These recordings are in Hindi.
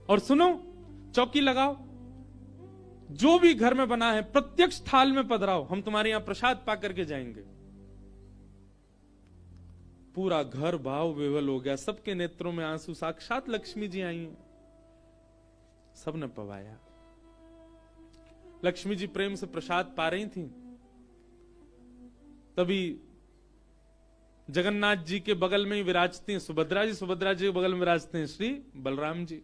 और सुनो, चौकी लगाओ, जो भी घर में बना है प्रत्यक्ष थाल में पधराओ, हम तुम्हारे यहां प्रसाद पा करके जाएंगे। पूरा घर भाव विवल हो गया, सबके नेत्रों में आंसू, साक्षात लक्ष्मी जी आई हैं, सबने पवाया। लक्ष्मी जी प्रेम से प्रसाद पा रही थी, तभी जगन्नाथ जी के बगल में ही विराजती हैं सुभद्रा जी, सुभद्रा जी के बगल में विराजते हैं श्री बलराम जी।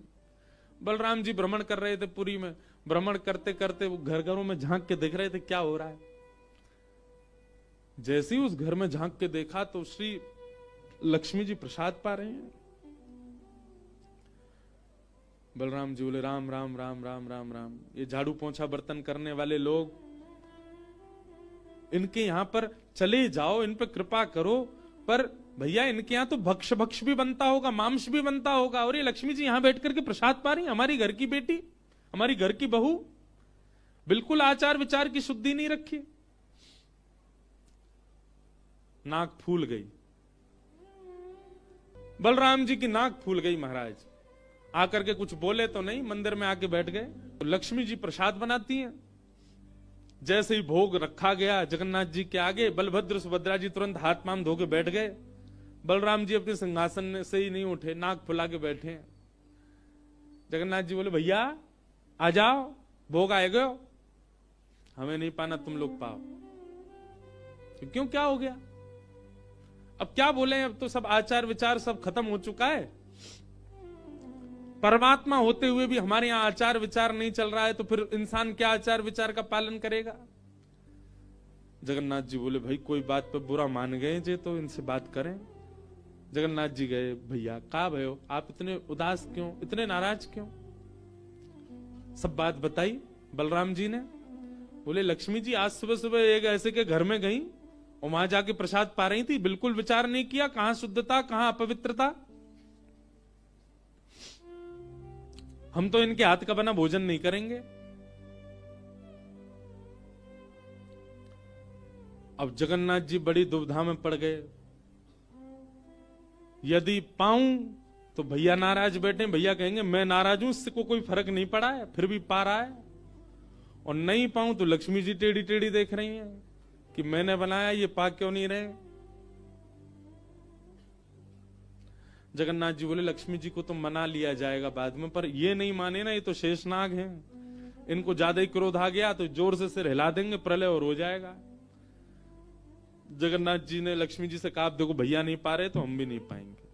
बलराम जी भ्रमण कर रहे थे पुरी में, भ्रमण करते करते वो घर घरों में झांक के देख रहे थे क्या हो रहा है। जैसे ही उस घर में झांक के देखा तो श्री लक्ष्मी जी प्रसाद पा रहे हैं। बलराम जी बोले राम राम राम राम राम राम, ये झाड़ू पोंछा बर्तन करने वाले लोग, इनके यहां पर चले जाओ, इन पे कृपा करो, पर भैया इनके यहां तो भक्ष भक्ष भी बनता होगा, मांस भी बनता होगा, और ये लक्ष्मी जी यहां बैठ करके प्रसाद पा रही, हमारी घर की बेटी, हमारी घर की बहू, बिल्कुल आचार विचार की शुद्धि नहीं रखी। नाक फूल गई, बलराम जी की नाक फूल गई। महाराज आकर के कुछ बोले तो नहीं, मंदिर में आके बैठ गए। तो लक्ष्मी जी प्रसाद बनाती हैं, जैसे ही भोग रखा गया जगन्नाथ जी के आगे, बलभद्र सुभद्रा जी तुरंत हाथ पांव धो के बैठ गए। बलराम जी अपने सिंहासन से ही नहीं उठे, नाक फुला के बैठे हैं। जगन्नाथ जी बोले भैया आ जाओ, भोग आए गयो, हमें नहीं पाना, तुम लोग पाओ। क्यों, क्या हो गया? अब क्या बोले, अब तो सब आचार विचार सब खत्म हो चुका है। परमात्मा होते हुए भी हमारे यहां आचार विचार नहीं चल रहा है, तो फिर इंसान क्या आचार विचार का पालन करेगा? जगन्नाथ जी बोले भाई कोई बात पे बुरा मान गए जे, तो इनसे बात करें। जगन्नाथ जी गए, भैया कहा भयो, आप इतने उदास क्यों, इतने नाराज क्यों? सब बात बताई बलराम जी ने। बोले लक्ष्मी जी आज सुबह सुबह एक ऐसे के घर में गई और वहां जाके प्रसाद पा रही थी, बिल्कुल विचार नहीं किया, कहां शुद्धता कहां अपवित्रता। हम तो इनके हाथ का बना भोजन नहीं करेंगे। अब जगन्नाथ जी बड़ी दुविधा में पड़ गए, यदि पाऊं तो भैया नाराज बैठे, भैया कहेंगे मैं नाराज हूं, इससे को कोई फर्क नहीं पड़ा है, फिर भी पा रहा है, और नहीं पाऊं तो लक्ष्मी जी टेढ़ी टेढ़ी देख रही हैं कि मैंने बनाया, ये पा क्यों नहीं रहे। जगन्नाथ जी बोले लक्ष्मी जी को तो मना लिया जाएगा बाद में, पर ये नहीं माने ना, ये तो शेषनाग हैं, इनको ज्यादा ही क्रोध आ गया तो जोर से सिर हिला देंगे, प्रलय और हो जाएगा। जगन्नाथ जी ने लक्ष्मी जी से कहा देखो भैया नहीं पा रहे तो हम भी नहीं पाएंगे।